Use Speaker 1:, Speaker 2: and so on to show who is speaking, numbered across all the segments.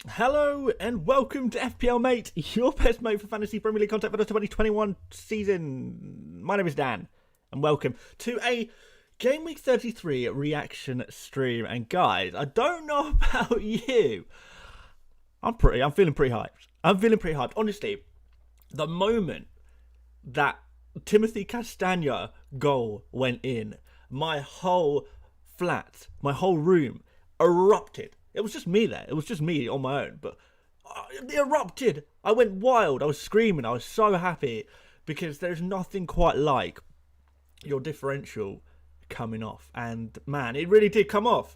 Speaker 1: Hello and welcome to FPL Mate, your best mate for Fantasy Premier League content for the 2021 season. My name is Dan, and welcome to a Game Week 33 reaction stream. And guys, I don't know about you, I'm feeling pretty hyped. Honestly, the moment that Timothy Castagna goal went in, my whole flat, my whole room erupted. It was just me there. It was just me on my own. But it erupted. I went wild. I was screaming. I was so happy because there's nothing quite like your differential coming off. And man, it really did come off.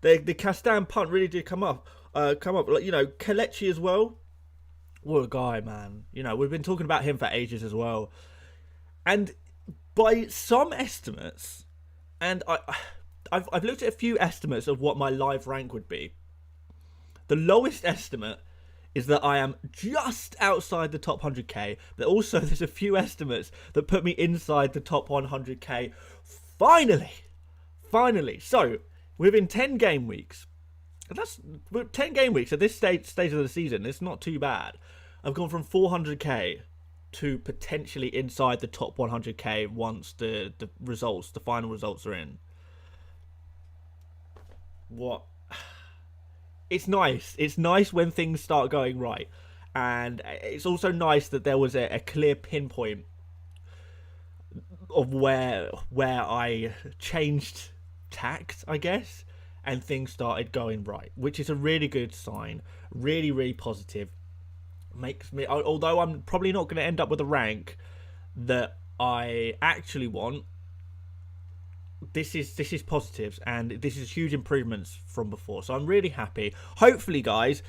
Speaker 1: The Castan punt really did come up. Like, Kelechi as well. What a guy, man. We've been talking about him for ages as well. And by some estimates, and I've looked at a few estimates of what my live rank would be. The lowest estimate is that I am just outside the top 100k, but also there's a few estimates that put me inside the top 100k. Finally. So within 10 game weeks, that's 10 game weeks at this stage of the season. It's not too bad. I've gone from 400k to potentially inside the top 100k once the final results are in. What? It's nice. It's nice when things start going right. And it's also nice that there was a clear pinpoint of where I changed tact, I guess, and things started going right, which is a really good sign. Really, really positive. Makes me, although I'm probably not going to end up with a rank that I actually want, this is positives, and this is huge improvements from before, so I'm really happy. Hopefully, guys,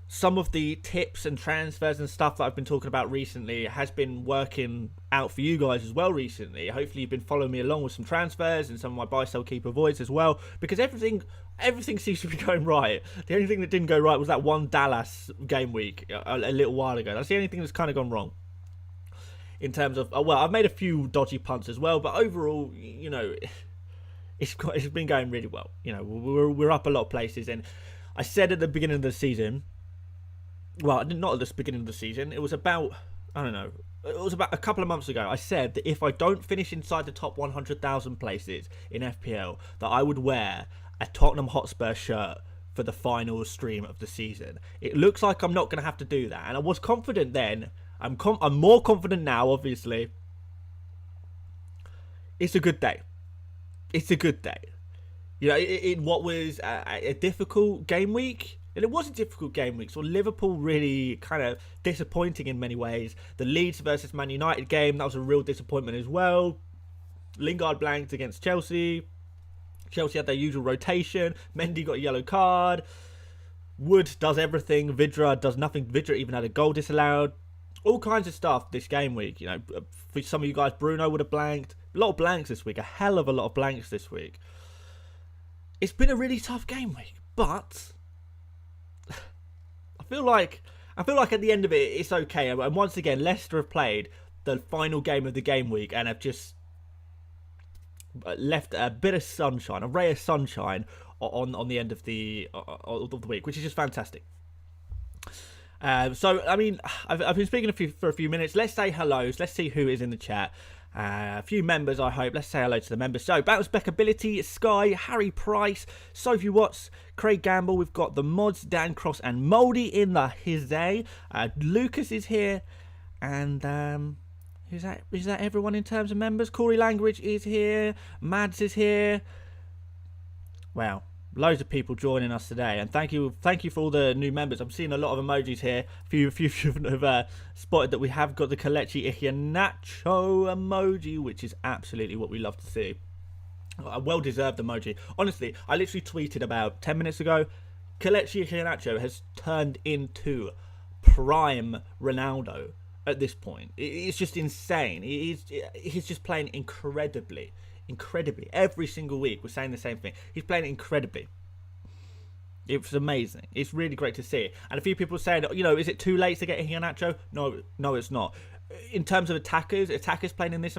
Speaker 1: some of the tips and transfers and stuff that I've been talking about recently has been working out for you guys as well recently. Hopefully you've been following me along with some transfers and some of my buy sell keeper voids as well, because everything seems to be going right. The only thing that didn't go right was that one Dallas game week a little while ago. That's the only thing that's kind of gone wrong in terms of, well, I've made a few dodgy punts as well, but overall, it's been going really well. We're up a lot of places, and I said at the beginning of the season, well, not at the beginning of the season, it was about, it was about a couple of months ago, I said that if I don't finish inside the top 100,000 places in FPL, that I would wear a Tottenham Hotspur shirt for the final stream of the season. It looks like I'm not going to have to do that, and I was confident then. I'm more confident now, obviously. It's a good day. It's a good day. In what was a difficult game week, and it was a difficult game week, so Liverpool really kind of disappointing in many ways. The Leeds versus Man United game, that was a real disappointment as well. Lingard blanked against Chelsea. Chelsea had their usual rotation. Mendy got a yellow card. Wood does everything. Vidra does nothing. Vidra even had a goal disallowed. All kinds of stuff this game week. For some of you guys, Bruno would have blanked. A lot of blanks this week. A hell of a lot of blanks this week. It's been a really tough game week, but I feel like at the end of it, it's okay. And once again, Leicester have played the final game of the game week and have just left a bit of sunshine, a ray of sunshine on the end of the week, which is just fantastic. So, I mean, I've been speaking for a few minutes. Let's say hellos. Let's see who is in the chat. A few members, I hope. Let's say hello to the members. So, Bounce Back Ability, Sky, Harry Price, Sophie Watts, Craig Gamble. We've got the mods, Dan Cross and Mouldy in the his day. Lucas is here. And is that everyone in terms of members? Corey Language is here. Mads is here. Wow. Loads of people joining us today, and thank you for all the new members. I'm seeing a lot of emojis here. A few have spotted that we have got the Kelechi Iheanacho emoji, which is absolutely what we love to see. A well-deserved emoji. Honestly, I literally tweeted about 10 minutes ago, Kelechi Iheanacho has turned into prime Ronaldo at this point. It's just insane. He's just playing incredibly. Every single week we're saying the same thing. He's playing incredibly. It's amazing. It's really great to see. And a few people saying, is it too late to get Iheanacho? No, it's not. In terms of attackers playing in this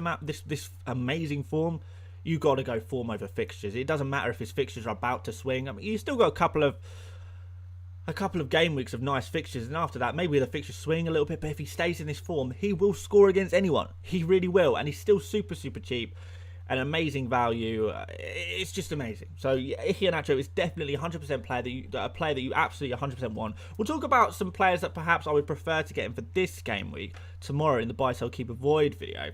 Speaker 1: amazing form, you got to go form over fixtures. It doesn't matter if his fixtures are about to swing. I mean, you still got a couple of a couple of game weeks of nice fixtures, and after that maybe the fixtures swing a little bit, but if he stays in this form, he will score against anyone. He really will, and he's still super cheap. An amazing value. It's just amazing. So Iheanacho is definitely 100% player that you absolutely 100% want. We'll talk about some players that perhaps I would prefer to get in for this game week tomorrow in the buy, sell, keep, avoid video.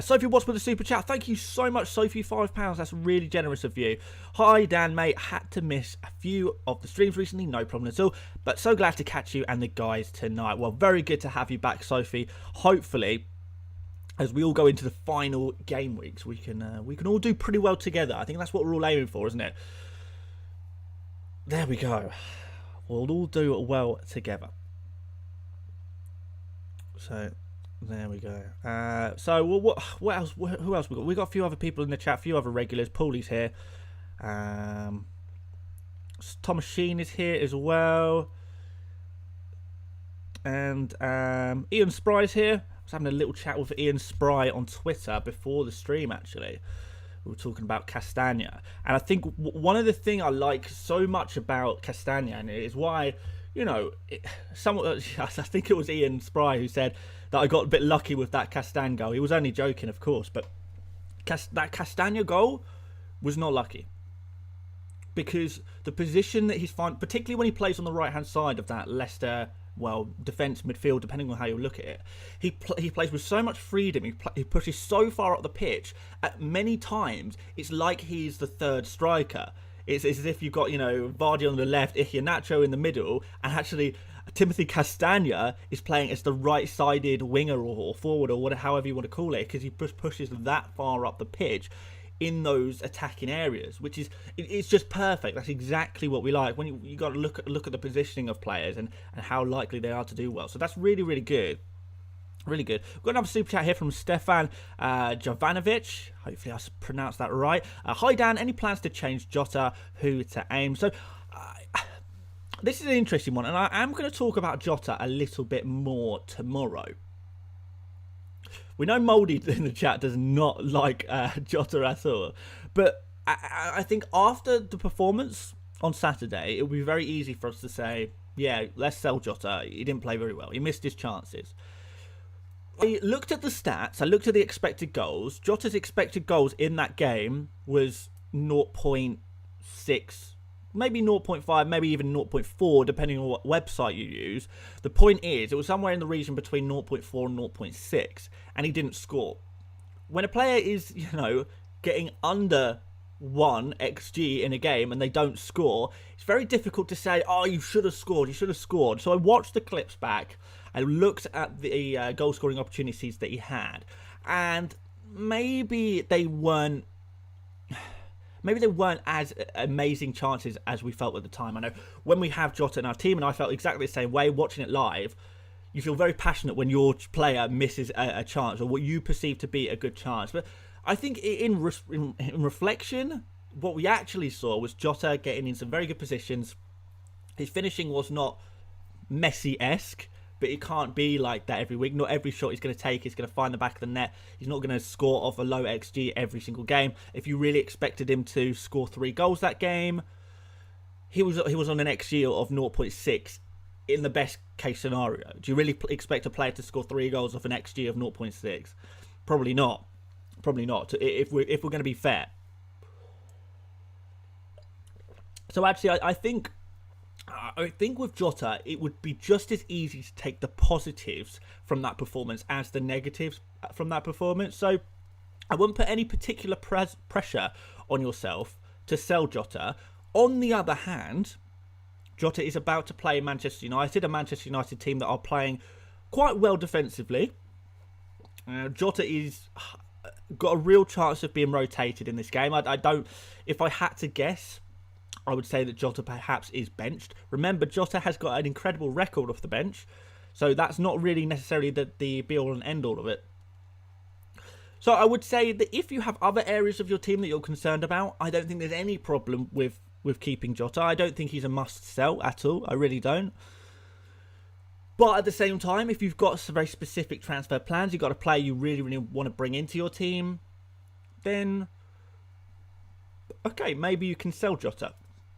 Speaker 1: Sophie Watts with a super chat. Thank you so much, Sophie. £5. That's really generous of you. Hi, Dan, mate. Had to miss a few of the streams recently. No problem at all. But so glad to catch you and the guys tonight. Well, very good to have you back, Sophie. Hopefully, as we all go into the final game weeks, we can all do pretty well together. I think that's what we're all aiming for, isn't it? There we go. We'll all do well together. So there we go. So what else? Who else we got? We got a few other people in the chat, a few other regulars. Paulie's here. Thomas Sheen is here as well, and Ian Spry's here. I was having a little chat with Ian Spry on Twitter before the stream, actually. We were talking about Castagna. And I think one of the things I like so much about Castagna, and it is why, you know, I think it was Ian Spry who said that I got a bit lucky with that Castagna goal. He was only joking, of course, but that Castagna goal was not lucky. Because the position that he's found, particularly when he plays on the right-hand side of that Leicester, well, defence, midfield, depending on how you look at it, he plays with so much freedom. He pushes so far up the pitch. At many times, it's like he's the third striker. It's as if you've got, you know, Vardy on the left, Iheanacho in the middle, and actually Timothy Castagna is playing as the right-sided winger or forward or whatever, however you want to call it, because he pushes that far up the pitch in those attacking areas, which is, it's just perfect. That's exactly what we like. When you got to look at the positioning of players and how likely they are to do well. So that's really good. Really good. We've got another super chat here from Stefan Jovanovic. Hopefully I pronounced that right. Hi Dan, any plans to change Jota, who to aim? So this is an interesting one, and I am going to talk about Jota a little bit more tomorrow. We know Mouldy in the chat does not like Jota at all. But I think after the performance on Saturday, it would be very easy for us to say, yeah, let's sell Jota. He didn't play very well. He missed his chances. I looked at the stats. I looked at the expected goals. Jota's expected goals in that game was 0.6, maybe 0.5, maybe even 0.4, depending on what website you use. The point is, it was somewhere in the region between 0.4 and 0.6, and he didn't score. When a player is, you know, getting under 1 XG in a game and they don't score, it's very difficult to say, oh, you should have scored, you should have scored. So I watched the clips back, I looked at the goal-scoring opportunities that he had, and maybe they weren't as amazing chances as we felt at the time. I know when we have Jota in our team, and I felt exactly the same way watching it live, you feel very passionate when your player misses a chance or what you perceive to be a good chance. But I think in reflection, what we actually saw was Jota getting in some very good positions. His finishing was not Messi-esque, but it can't be like that every week. Not every shot he's going to take is going to find the back of the net. He's not going to score off a low XG every single game. If you really expected him to score 3 goals that game, he was on an XG of 0.6 in the best case scenario. Do you really expect a player to score 3 goals off an XG of 0.6? Probably not. Probably not. If we're going to be fair. So actually, I think with Jota, it would be just as easy to take the positives from that performance as the negatives from that performance. So I wouldn't put any particular pressure on yourself to sell Jota. On the other hand, Jota is about to play Manchester United, a Manchester United team that are playing quite well defensively. Jota is got a real chance of being rotated in this game. I don't. If I had to guess, I would say that Jota perhaps is benched. Remember, Jota has got an incredible record off the bench, so that's not really necessarily the be-all and end-all of it. So I would say that if you have other areas of your team that you're concerned about, I don't think there's any problem with keeping Jota. I don't think he's a must-sell at all. I really don't. But at the same time, if you've got some very specific transfer plans, you've got a player you really want to bring into your team, then okay, maybe you can sell Jota.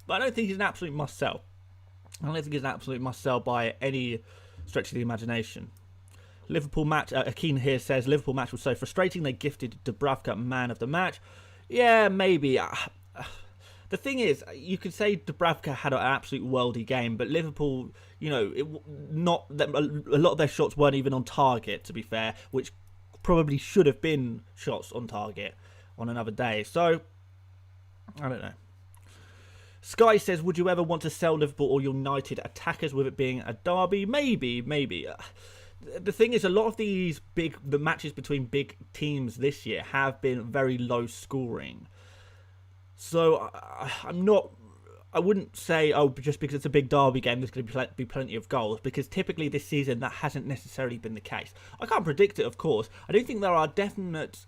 Speaker 1: But I don't think he's an absolute must-sell. I don't think it's an absolute must-sell by any stretch of the imagination. Liverpool match, Akeen here says, Liverpool match was so frustrating, they gifted Dubravka man of the match. Yeah, maybe. The thing is, you could say Dubravka had an absolute worldy game, but Liverpool, a lot of their shots weren't even on target, to be fair, which probably should have been shots on target on another day. So, I don't know. Sky says, would you ever want to sell Liverpool or United attackers with it being a derby? Maybe. The thing is, a lot of the matches between big teams this year have been very low scoring. So I wouldn't say, just because it's a big derby game, there's going to be plenty of goals, because typically this season that hasn't necessarily been the case. I can't predict it, of course. I do think there are definite...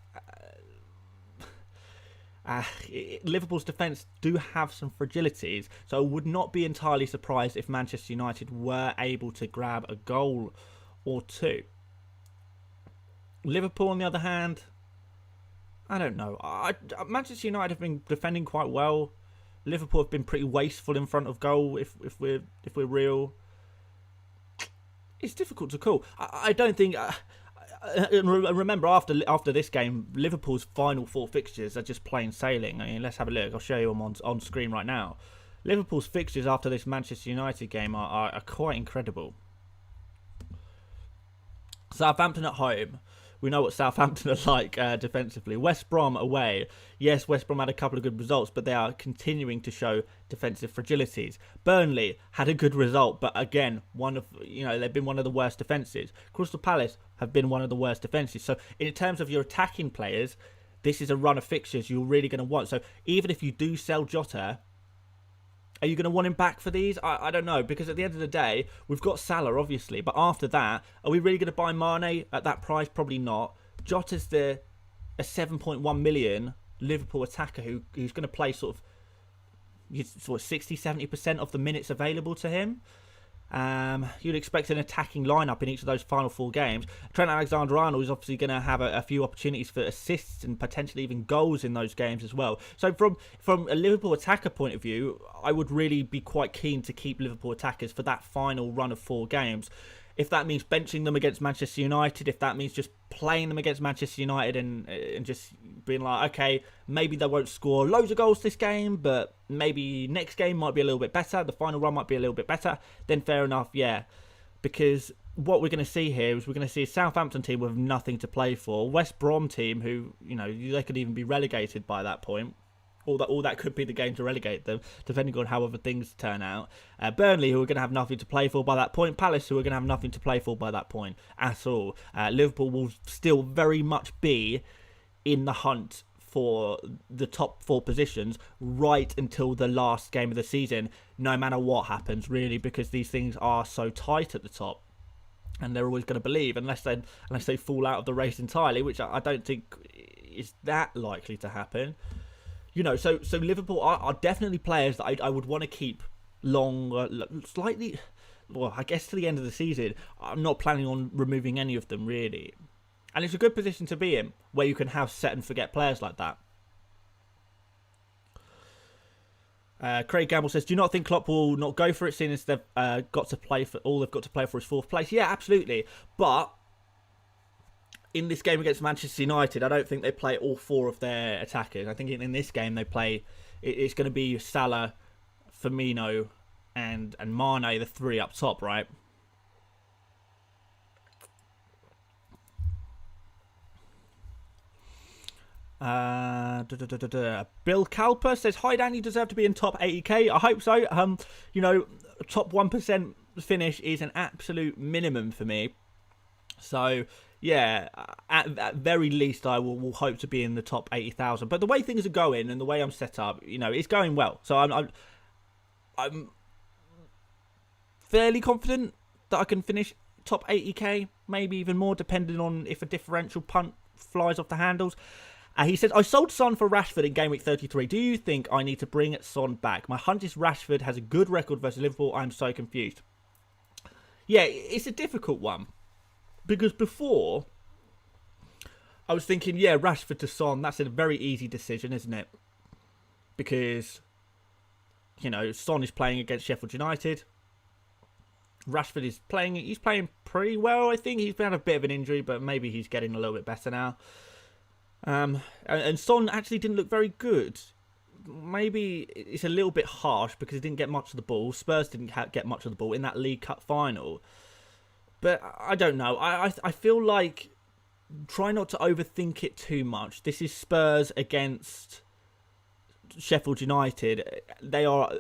Speaker 1: Liverpool's defence do have some fragilities, so I would not be entirely surprised if Manchester United were able to grab a goal or two. Liverpool, on the other hand, I don't know. Manchester United have been defending quite well. Liverpool have been pretty wasteful in front of goal. If we're real, it's difficult to call. I don't think. Remember, after this game, Liverpool's final 4 fixtures are just plain sailing. I mean, let's have a look. I'll show you them on screen right now. Liverpool's fixtures after this Manchester United game are quite incredible. Southampton at home. We know what Southampton are like defensively. West Brom away. Yes, West Brom had a couple of good results, but they are continuing to show defensive fragilities. Burnley had a good result, but again, they've been one of the worst defences. Crystal Palace have been one of the worst defences. So in terms of your attacking players, this is a run of fixtures you're really going to want. So even if you do sell Jota, are you going to want him back for these? I don't know, because at the end of the day, we've got Salah, obviously. But after that, are we really going to buy Mane at that price? Probably not. Jota's a 7.1 million Liverpool attacker who's going to play sort of 60-70% of the minutes available to him. You'd expect an attacking lineup in each of those final 4 games. Trent Alexander-Arnold is obviously going to have a few opportunities for assists and potentially even goals in those games as well. So from a Liverpool attacker point of view, I would really be quite keen to keep Liverpool attackers for that final run of 4 games. If that means benching them against Manchester United, if that means just playing them against Manchester United and just being like, okay, maybe they won't score loads of goals this game, but maybe next game might be a little bit better, the final run might be a little bit better, then fair enough, yeah. Because what we're going to see here is we're going to see a Southampton team with nothing to play for, West Brom team who, they could even be relegated by that point. All that could be the game to relegate them, depending on how other things turn out. Burnley, who are going to have nothing to play for by that point. Palace, who are going to have nothing to play for by that point at all. Liverpool will still very much be in the hunt for the top 4 positions right until the last game of the season, no matter what happens, really, because these things are so tight at the top. And they're always going to believe, unless they fall out of the race entirely, which I don't think is that likely to happen. So Liverpool are definitely players that I would want to keep slightly, I guess to the end of the season. I'm not planning on removing any of them, really. And it's a good position to be in, where you can have set and forget players like that. Craig Gamble says, do you not think Klopp will not go for it, seeing as they've got to play for his 4th place? Yeah, absolutely. But in this game against Manchester United, I don't think they play all 4 of their attackers. I think in this game they play. It's going to be Salah, Firmino, and Mane, the 3 up top, right? Bill Calper says, hi Dan, you deserve to be in top 80k. I hope so. Top 1% finish is an absolute minimum for me. So yeah, at very least, I will hope to be in the top 80,000. But the way things are going and the way I'm set up, it's going well. So I'm fairly confident that I can finish top 80k, maybe even more, depending on if a differential punt flies off the handles. He says, I sold Son for Rashford in Gameweek 33. Do you think I need to bring Son back? My hunch is Rashford has a good record versus Liverpool. I'm so confused. Yeah, it's a difficult one. Because before, I was thinking, yeah, Rashford to Son, that's a very easy decision, isn't it? Because, Son is playing against Sheffield United. Rashford is playing. He's playing pretty well. I think he's had a bit of an injury, but maybe he's getting a little bit better now. And Son actually didn't look very good. Maybe it's a little bit harsh because he didn't get much of the ball. Spurs didn't get much of the ball in that League Cup final. But I don't know. I feel like try not to overthink it too much. This is Spurs against Sheffield United. They are,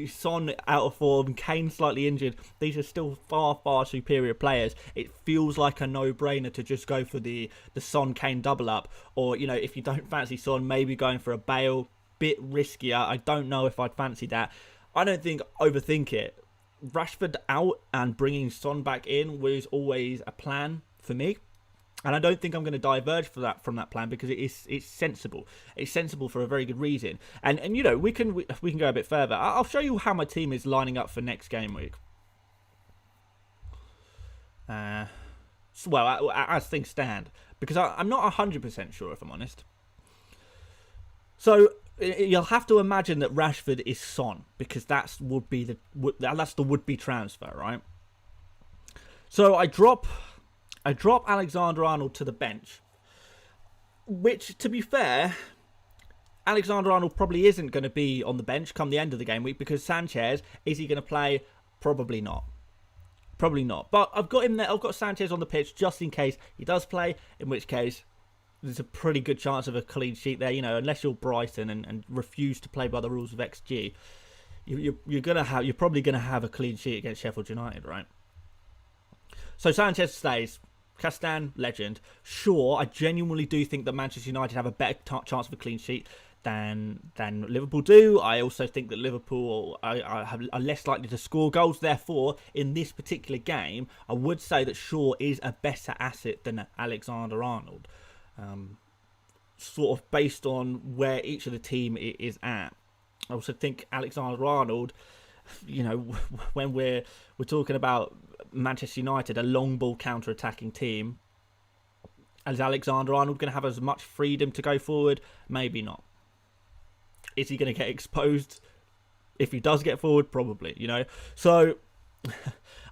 Speaker 1: Son out of form, Kane slightly injured. These are still far, far superior players. It feels like a no-brainer to just go for the Son Kane double up, or if you don't fancy Son, maybe going for a Bale. Bit riskier. I don't know if I'd fancy that. I don't think overthink it. Rashford out and bringing Son back in was always a plan for me. And I don't think I'm going to diverge from that plan because it's sensible. It's sensible for a very good reason. And we can go a bit further. I'll show you how my team is lining up for next game week. Well, as things stand, because I'm not 100% sure if I'm honest. So you'll have to imagine that Rashford is Son because that's the would-be transfer, right? So I drop Alexander-Arnold to the bench, which, to be fair, Alexander-Arnold probably isn't going to be on the bench come the end of the game week because Sanchez, is he going to play? Probably not. Probably not. But I've got him there. I've got Sanchez on the pitch just in case he does play, in which case there's a pretty good chance of a clean sheet there. Unless you're Brighton and refuse to play by the rules of XG, you're probably going to have a clean sheet against Sheffield United, right? So Sanchez stays. Castan, legend. Sure, I genuinely do think that Manchester United have a better chance of a clean sheet than Liverpool do. I also think that Liverpool are less likely to score goals. Therefore, in this particular game, I would say that Shaw is a better asset than Alexander-Arnold. Sort of based on where each of the team is at. I also think Alexander-Arnold, when we're talking about Manchester United, a long ball counter-attacking team, is Alexander-Arnold going to have as much freedom to go forward? Maybe not. Is he going to get exposed if he does get forward? Probably, So,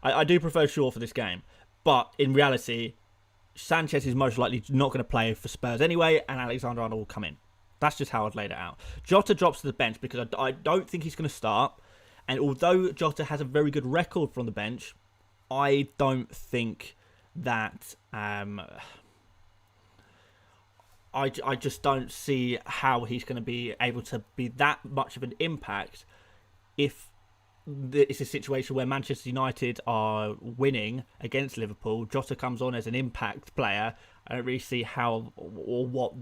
Speaker 1: I do prefer Shaw for this game. But in reality, Sanchez is most likely not going to play for Spurs anyway, and Alexander-Arnold will come in. That's just how I'd laid it out. Jota drops to the bench because I don't think he's going to start. And although Jota has a very good record from the bench, I don't think that... I just don't see how he's going to be able to be that much of an impact if it's a situation where Manchester United are winning against Liverpool. Jota comes on as an impact player. I don't really see how or what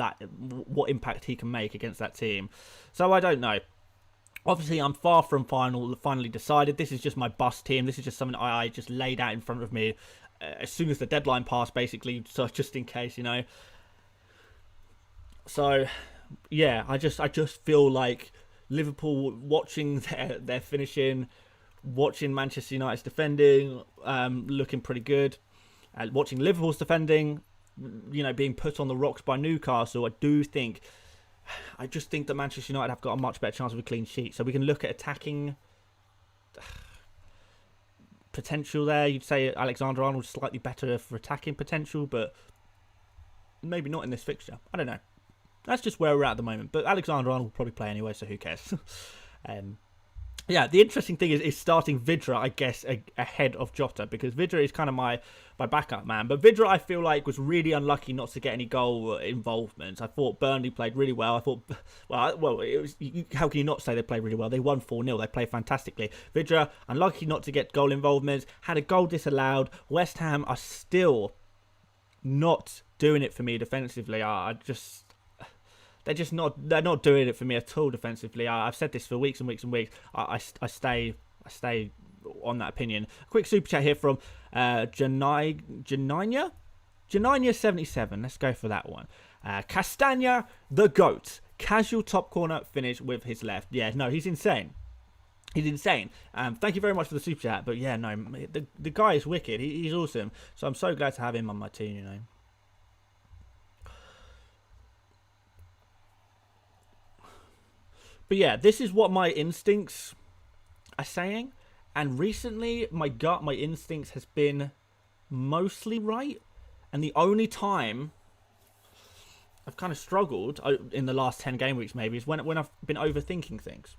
Speaker 1: impact he can make against that team. So I don't know. Obviously, I'm far from finally decided. This is just my bust team. This is just something I just laid out in front of me as soon as the deadline passed, basically. So just in case, So, yeah, I just feel like Liverpool watching their finishing, watching Manchester United's defending, looking pretty good, watching Liverpool's defending, being put on the rocks by Newcastle. I just think that Manchester United have got a much better chance of a clean sheet. So we can look at attacking potential there. You'd say Alexander-Arnold's slightly better for attacking potential, but maybe not in this fixture. I don't know. That's just where we're at the moment. But Alexander-Arnold will probably play anyway, so who cares? Yeah, the interesting thing is starting Vidra, I guess, ahead of Jota, because Vidra is kind of my backup man. But Vidra, I feel like, was really unlucky not to get any goal involvement. I thought Burnley played really well. I thought, how can you not say they played really well? They won 4-0. They played fantastically. Vidra, unlucky not to get goal involvement, had a goal disallowed. West Ham are still not doing it for me defensively. They're not doing it for me at all defensively. I've said this for weeks and weeks and weeks. I stay on that opinion. Quick super chat here from Janina77. Let's go for that one. Castagna, the GOAT. Casual top corner finish with his left. Yeah, no, he's insane. He's insane. Thank you very much for the super chat. But yeah, no, the guy is wicked. He's awesome. So I'm so glad to have him on my team, But yeah, this is what my instincts are saying. And recently, my instincts has been mostly right. And the only time I've kind of struggled in the last 10 game weeks maybe is when I've been overthinking things.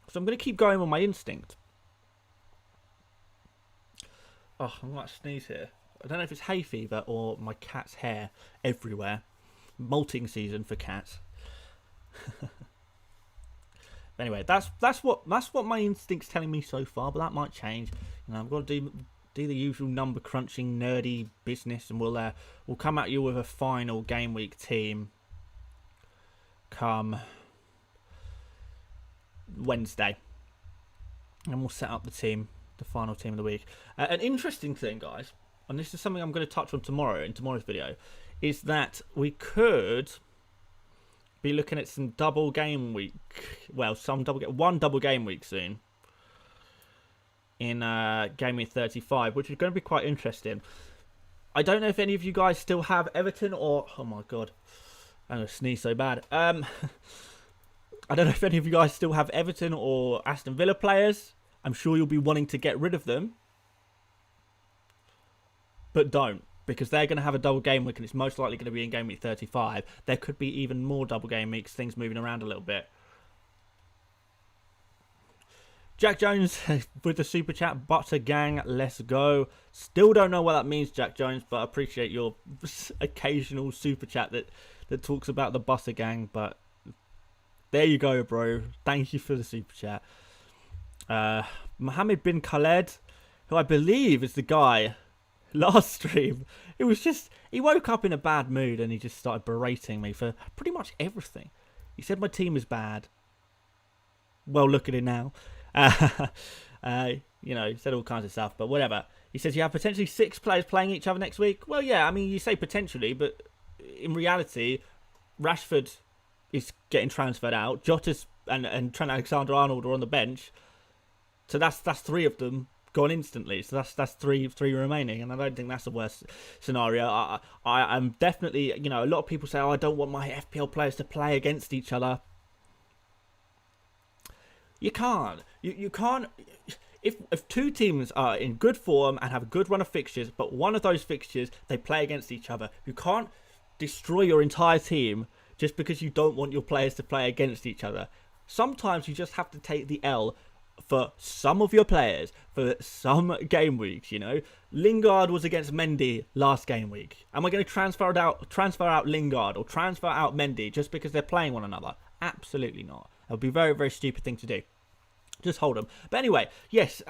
Speaker 1: So I'm going to keep going on my instinct. Oh, I might sneeze here. I don't know if it's hay fever or my cat's hair everywhere. Molting season for cats. Anyway, that's what my instinct's telling me so far, but that might change. You know, I've got to do the usual number crunching nerdy business, and we'll come at you with a final game week team come Wednesday, and we'll set up the final team of the week. An interesting thing, guys, and this is something I'm going to touch on tomorrow in tomorrow's video, is that we could be looking at some double game week. Well, one double game week soon in GW33, which is going to be quite interesting. I don't know if any of you guys still have Everton or... Oh my god, I'm going to sneeze so bad. I don't know if any of you guys still have Everton or Aston Villa players. I'm sure you'll be wanting to get rid of them. But don't, because they're going to have a double game week and it's most likely going to be in game week 35. There could be even more double game weeks, things moving around a little bit. Jack Jones with the super chat, Butter Gang, let's go. Still don't know what that means, Jack Jones, but I appreciate your occasional super chat that talks about the Butter Gang. But there you go, bro. Thank you for the super chat. Mohammed bin Khaled, who I believe is the guy last stream. It was just, he woke up in a bad mood and he just started berating me for pretty much everything. He said my team is bad. Well, look at it now. You know, he said all kinds of stuff, but whatever. He says you have potentially 6 players playing each other next week. Well, yeah, I mean, you say potentially, but in reality, Rashford is getting transferred out. Jota's and Trent Alexander-Arnold are on the bench. So that's 3 of them gone instantly. So that's three remaining, and I don't think that's the worst scenario. I'm definitely, you know, a lot of people say, oh, I don't want my FPL players to play against each other. You can't. You can't. If 2 teams are in good form and have a good run of fixtures, but one of those fixtures they play against each other, you can't destroy your entire team just because you don't want your players to play against each other. Sometimes you just have to take the L for some of your players for some game weeks. You know, Lingard was against Mendy last game week. Am I going to transfer out Lingard or transfer out Mendy just because they're playing one another? Absolutely not. That would be a very, very stupid thing to do. Just hold them. But anyway, yes,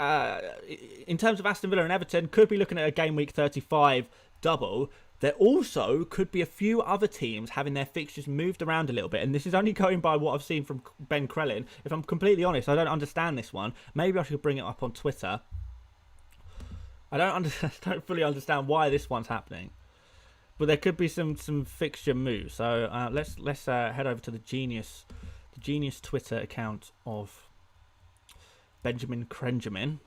Speaker 1: in terms of Aston Villa and Everton, could be looking at a game week 35 double. There also could be a few other teams having their fixtures moved around a little bit. And this is only going by what I've seen from Ben Krellin. If I'm completely honest, I don't understand this one. Maybe I should bring it up on Twitter. I don't fully understand why this one's happening. But there could be some fixture moves. So let's head over to the Genius Twitter account of Benjamin Krenjamin.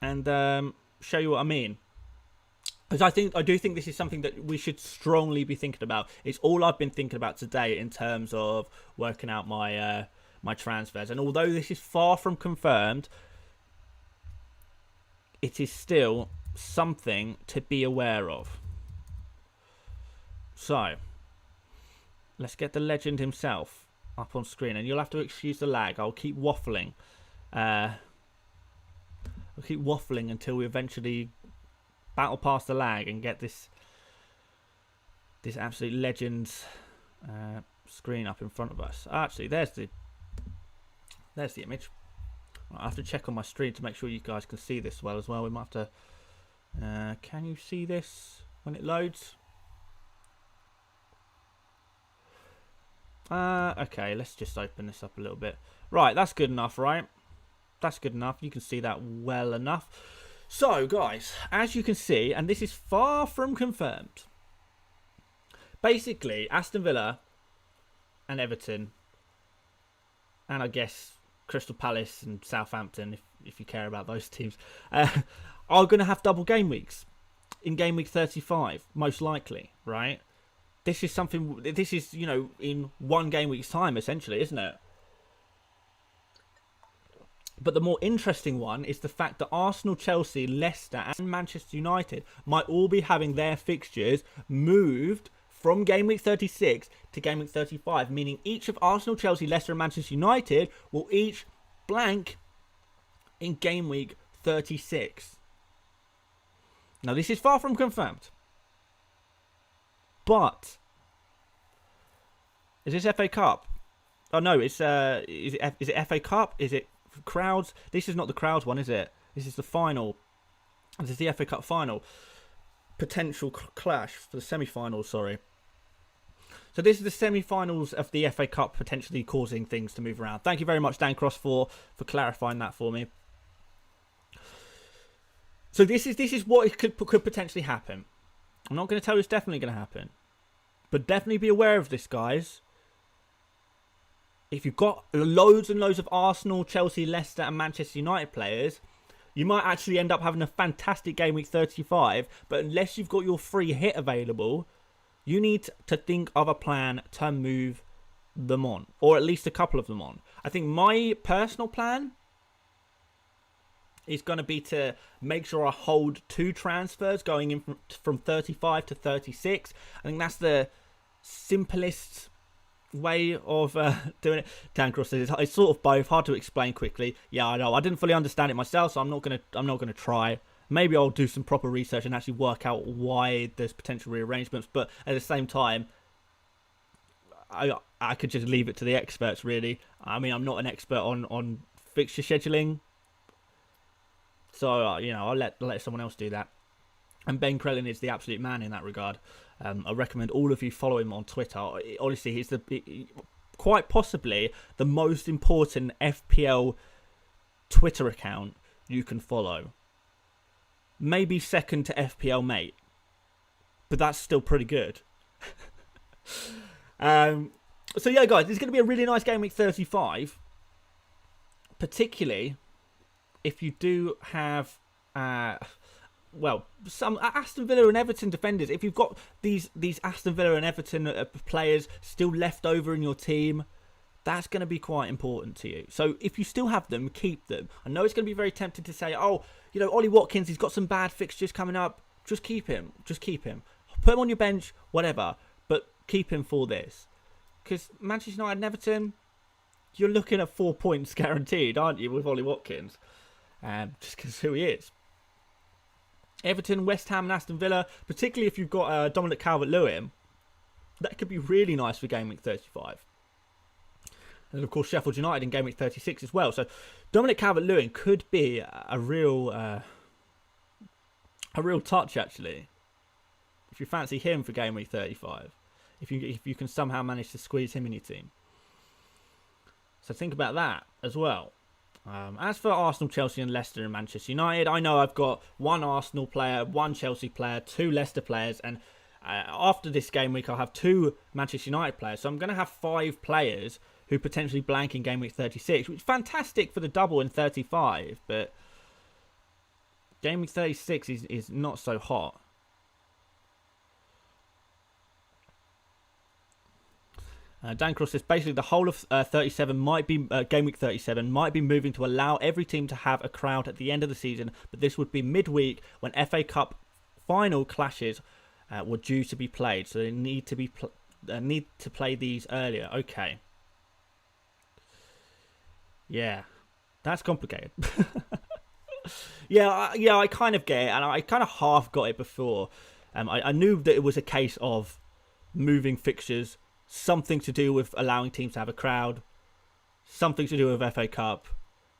Speaker 1: And show you what I mean, because I do think this is something that we should strongly be thinking about. It's all I've been thinking about today in terms of working out my my transfers. And although this is far from confirmed, it is still something to be aware of. So let's get the legend himself up on screen, and you'll have to excuse the lag. I'll keep waffling. We'll keep waffling until we eventually battle past the lag and get this absolute legend's screen up in front of us. Actually, there's the image. I have to check on my screen to make sure you guys can see this well as well. We might have to. Can you see this when it loads? Okay, let's just open this up a little bit. Right, that's good enough, right? That's good enough. You can see that well enough. So, guys, as you can see, and this is far from confirmed, basically, Aston Villa and Everton, and I guess Crystal Palace and Southampton, if you care about those teams, are going to have double game weeks in game week 35, most likely, right? This is, you know, in one game week's time, essentially, isn't it? But the more interesting one is the fact that Arsenal, Chelsea, Leicester and Manchester United might all be having their fixtures moved from Game Week 36 to Game Week 35, meaning each of Arsenal, Chelsea, Leicester and Manchester United will each blank in Game Week 36. Now, this is far from confirmed. But is this FA Cup? Oh, no, is it FA Cup? Is it crowds? This is not the crowds one, is it? This is the final. This is the FA Cup final. Potential clash for the semi-finals, sorry. So this is the semi-finals of the FA Cup, potentially causing things to move around. Thank you very much, Dan Cross, for clarifying that for me. So this is what could potentially happen. I'm not going to tell you it's definitely going to happen. But definitely be aware of this, guys. If you've got loads and loads of Arsenal, Chelsea, Leicester and Manchester United players, you might actually end up having a fantastic Game Week 35. But unless you've got your free hit available, you need to think of a plan to move them on. Or at least a couple of them on. I think my personal plan is going to be to make sure I hold 2 transfers going in from 35 to 36. I think that's the simplest way of doing it. Dan Cross says it's sort of both. Hard to explain quickly. Yeah, I know. I didn't fully understand it myself, so I'm not gonna try. Maybe I'll do some proper research and actually work out why there's potential rearrangements. But at the same time, I could just leave it to the experts, really. I mean, I'm not an expert on fixture scheduling. So, I'll let someone else do that. And Ben Krellin is the absolute man in that regard. I recommend all of you follow him on Twitter. Honestly, he's quite possibly the most important FPL Twitter account you can follow. Maybe second to FPL Mate. But that's still pretty good. So, yeah, guys, this is going to be a really nice Game Week 35. Particularly if you do have, some Aston Villa and Everton defenders. If you've got these Aston Villa and Everton players still left over in your team, that's going to be quite important to you. So if you still have them, keep them. I know it's going to be very tempting to say, Ollie Watkins, he's got some bad fixtures coming up. Just keep him. Put him on your bench, whatever. But keep him for this. Because Manchester United and Everton, you're looking at 4 points guaranteed, aren't you, with Ollie Watkins? Just because who he is. Everton, West Ham and Aston Villa, particularly if you've got Dominic Calvert-Lewin, that could be really nice for Game Week 35. And of course Sheffield United in Game Week 36 as well. So Dominic Calvert-Lewin could be a real touch, actually, if you fancy him for Game Week 35. If you can somehow manage to squeeze him in your team. So think about that as well. As for Arsenal, Chelsea and Leicester and Manchester United, I know I've got 1 Arsenal player, 1 Chelsea player, 2 Leicester players, and after this game week I'll have 2 Manchester United players. So I'm going to have 5 players who potentially blank in Game Week 36, which is fantastic for the double in 35, but Game Week 36 is not so hot. Dan Cross says basically the whole of 37 might be Game Week 37 might be moving to allow every team to have a crowd at the end of the season, but this would be midweek when FA Cup final clashes were due to be played, so they need to play these earlier. Okay, yeah, that's complicated. yeah, I kind of get it, and I kind of half got it before. I knew that it was a case of moving fixtures. Something to do with allowing teams to have a crowd. Something to do with FA Cup.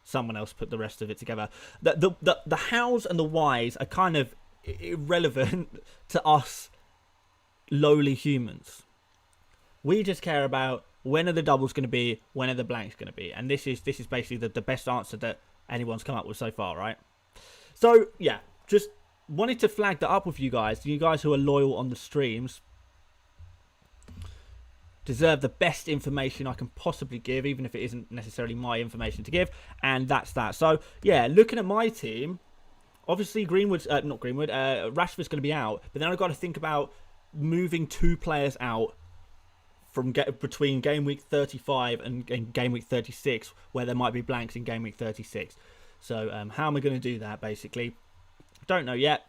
Speaker 1: Someone else put the rest of it together. The hows and the whys are kind of irrelevant to us lowly humans. We just care about when are the doubles going to be, when are the blanks going to be. And this is basically the best answer that anyone's come up with so far, right? So, yeah, just wanted to flag that up with you guys who are loyal on the streams. Deserve the best information I can possibly give, even if it isn't necessarily my information to give, and that's that. So yeah, looking at my team, obviously Rashford's going to be out, but then I've got to think about moving 2 players out from between game week 35 and game week 36, where there might be blanks in game week 36. So how am I going to do that, basically? Don't know yet.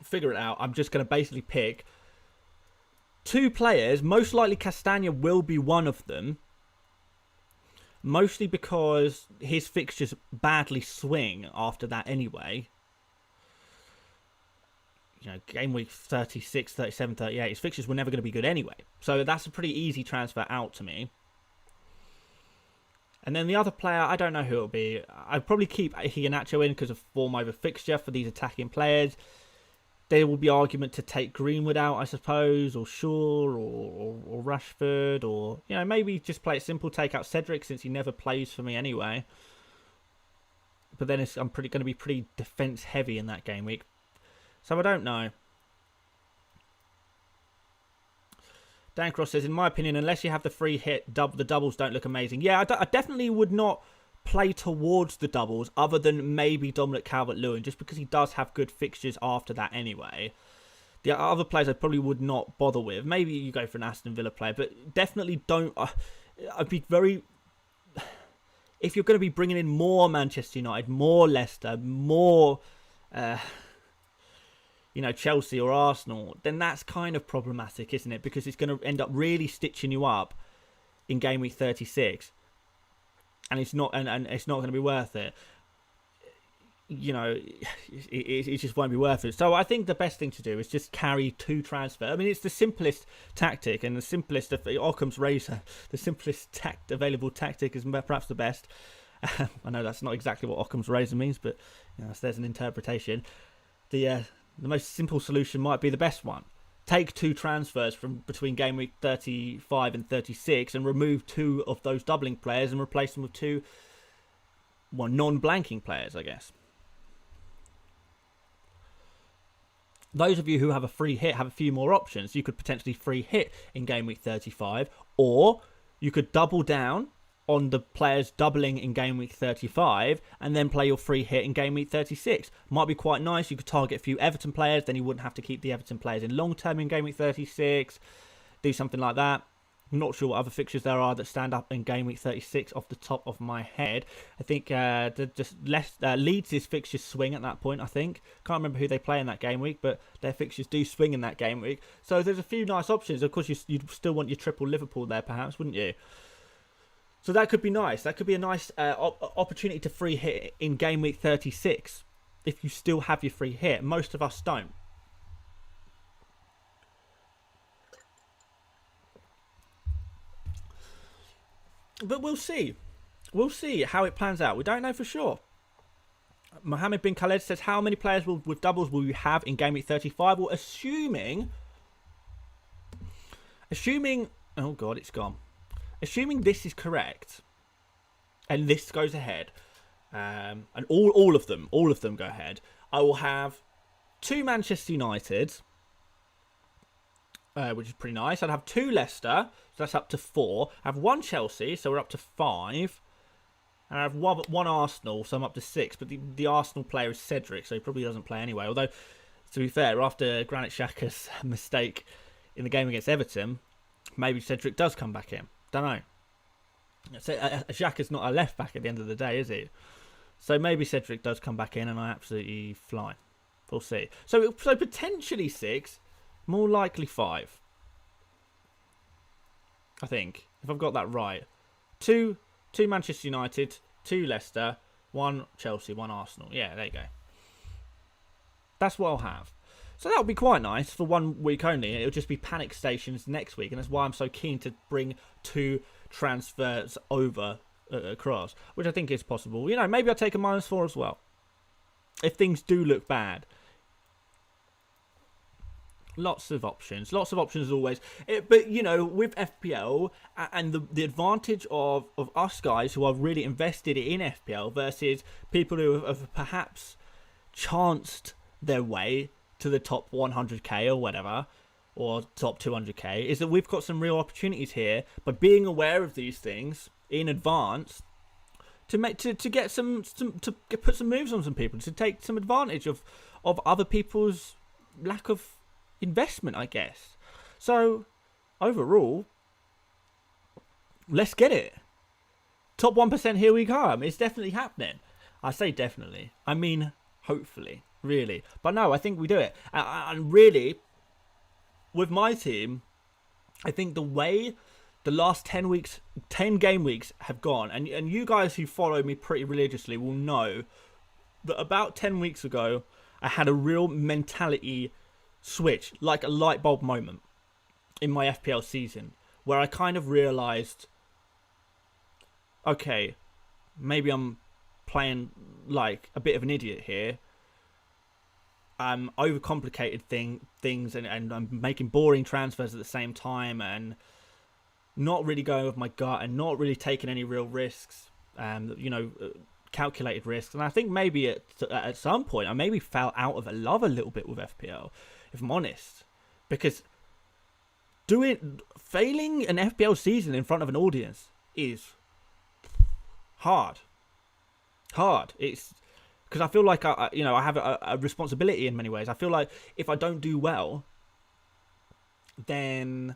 Speaker 1: Figure it out. I'm just going to basically pick 2 players. Most likely Castagna will be one of them. Mostly because his fixtures badly swing after that anyway. You know, game week 36, 37, 38, his fixtures were never going to be good anyway. So that's a pretty easy transfer out to me. And then the other player, I don't know who it'll be. I'd probably keep Iheanacho in because of form over fixture for these attacking players. There will be argument to take Greenwood out, I suppose, or Shaw, or Rashford, or, you know, maybe just play it simple, take out Cedric since he never plays for me anyway. But then I'm going to be pretty defence heavy in that game week. So I don't know. Dan Cross says, in my opinion, unless you have the free hit, the doubles don't look amazing. Yeah, I definitely would not play towards the doubles other than maybe Dominic Calvert-Lewin, just because he does have good fixtures after that anyway. The other players I probably would not bother with. Maybe you go for an Aston Villa player, but definitely don't. I'd be very... If you're going to be bringing in more Manchester United, more Leicester, more... you know, Chelsea or Arsenal, then that's kind of problematic, isn't it? Because it's going to end up really stitching you up in game week 36, and it's not, and it's not going to be worth it. You know, it just won't be worth it. So I think the best thing to do is just carry 2 transfer. I mean, it's the simplest tactic and the simplest of Occam's razor. The simplest available tactic is perhaps the best. I know that's not exactly what Occam's razor means, but you know, so there's an interpretation. The most simple solution might be the best one. Take 2 transfers from between game week 35 and 36 and remove 2 of those doubling players and replace them with 2 non-blanking players, I guess. Those of you who have a free hit have a few more options. You could potentially free hit in game week 35, or you could double down on the players doubling in game week 35 and then play your free hit in game week 36. Might be quite nice. You could target a few Everton players, then you wouldn't have to keep the Everton players in long term in game week 36. Do something like that. I'm not sure what other fixtures there are that stand up in game week 36 off the top of my head. I think Leeds' fixtures swing at that point, I think. Can't remember who they play in that game week, but their fixtures do swing in that game week. So there's a few nice options. Of course, you'd still want your triple Liverpool there, perhaps, wouldn't you? So that could be nice. That could be a nice opportunity to free hit in game week 36 if you still have your free hit. Most of us don't. But we'll see. We'll see how it plans out. We don't know for sure. Mohammed bin Khaled says, how many players with doubles will you have in game week 35? Well, assuming... Oh, God, it's gone. Assuming this is correct, and this goes ahead, and all of them go ahead, I will have 2 Manchester United, which is pretty nice. I'd have 2 Leicester, so that's up to 4. I have 1 Chelsea, so we're up to 5. And I have one Arsenal, so I'm up to 6. But the Arsenal player is Cedric, so he probably doesn't play anyway. Although, to be fair, after Granit Xhaka's mistake in the game against Everton, maybe Cedric does come back in. Don't know. So, Xhaka's not a left back at the end of the day, is he? So maybe Cedric does come back in and I absolutely fly. We'll see. So potentially 6, more likely 5. I think, if I've got that right. 2 Manchester United, 2 Leicester, 1 Chelsea, 1 Arsenal. Yeah, there you go. That's what I'll have. So that'll be quite nice for 1 week only. It'll just be panic stations next week, and that's why I'm so keen to bring 2 transfers over across, which I think is possible. You know, maybe I'll take a -4 as well if things do look bad. Lots of options as always. But, you know, with FPL and the advantage of us guys who are really invested in FPL versus people who have perhaps chanced their way to the top 100k or whatever, or top 200k, is that we've got some real opportunities here by being aware of these things in advance to make to get to put some moves on some people, to take some advantage of other people's lack of investment, I guess. So overall, let's get it. Top 1%, here we come. It's definitely happening. I say definitely. I mean, hopefully, really. But no, I think we do it. And really, with my team, I think the way the last 10 game weeks have gone, and you guys who follow me pretty religiously will know that about 10 weeks ago, I had a real mentality switch, like a light bulb moment in my FPL season, where I kind of realised, okay, maybe I'm playing like a bit of an idiot here. I'm overcomplicated things and I'm making boring transfers at the same time and not really going with my gut and not really taking any real risks, calculated risks. And I think maybe at some point I maybe fell out of love a little bit with FPL, if I'm honest, because failing an FPL season in front of an audience is hard. It's because I feel like I have a responsibility in many ways. I feel like if I don't do well, then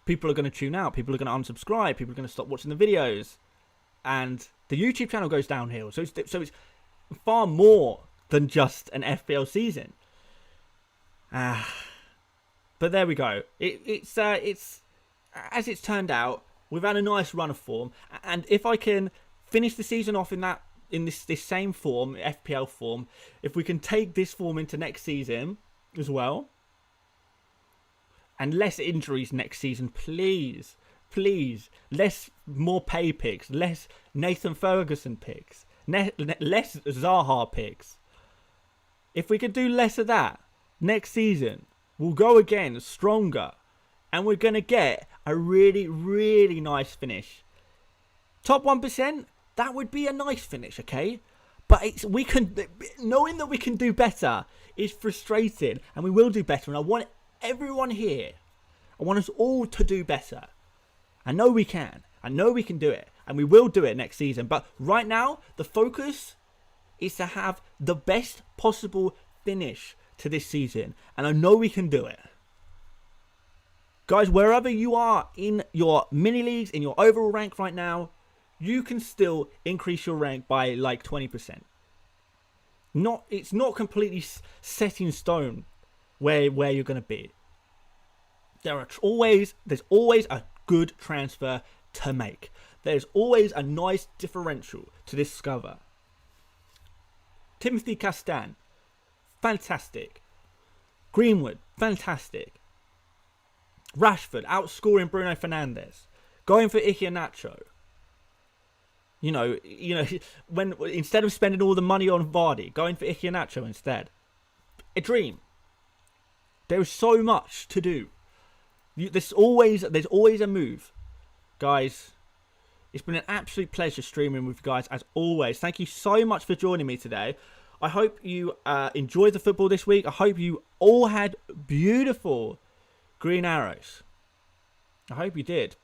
Speaker 1: people are going to tune out. People are going to unsubscribe. People are going to stop watching the videos, and the YouTube channel goes downhill. So it's far more than just an FPL season. But there we go. It's as it's turned out. We've had a nice run of form, and if I can finish the season off in this same form, FPL form, if we can take this form into next season as well, and less injuries next season, please, more pay picks, less Nathan Ferguson picks, less Zaha picks. If we could do less of that next season, we'll go again stronger, and we're going to get a really, really nice finish. Top 1%, that would be a nice finish, okay? But knowing that we can do better is frustrating, and we will do better. And I want everyone here, I want us all to do better. I know we can. I know we can do it, and we will do it next season. But right now, the focus is to have the best possible finish to this season, and I know we can do it. Guys, wherever you are in your mini leagues, in your overall rank right now, you can still increase your rank by like 20%. It's not completely set in stone where you're going to be. There's always a good transfer to make. There's always a nice differential to discover. Timothy Castan, fantastic. Greenwood, fantastic. Rashford outscoring Bruno Fernandes, going for Iheanacho. You know, when instead of spending all the money on Vardy, going for Iheanacho instead. A dream. There is so much to do. There's always a move, guys. It's been an absolute pleasure streaming with you guys as always. Thank you so much for joining me today. I hope you enjoyed the football this week. I hope you all had beautiful green arrows. I hope you did.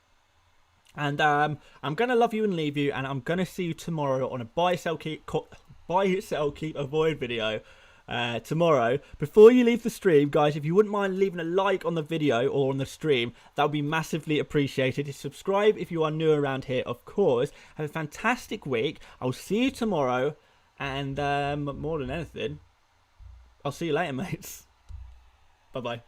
Speaker 1: And I'm going to love you and leave you, and I'm going to see you tomorrow on a buy, sell, keep, avoid video tomorrow. Before you leave the stream, guys, if you wouldn't mind leaving a like on the video or on the stream, that would be massively appreciated. Subscribe if you are new around here, of course. Have a fantastic week. I'll see you tomorrow, and more than anything, I'll see you later, mates. Bye-bye.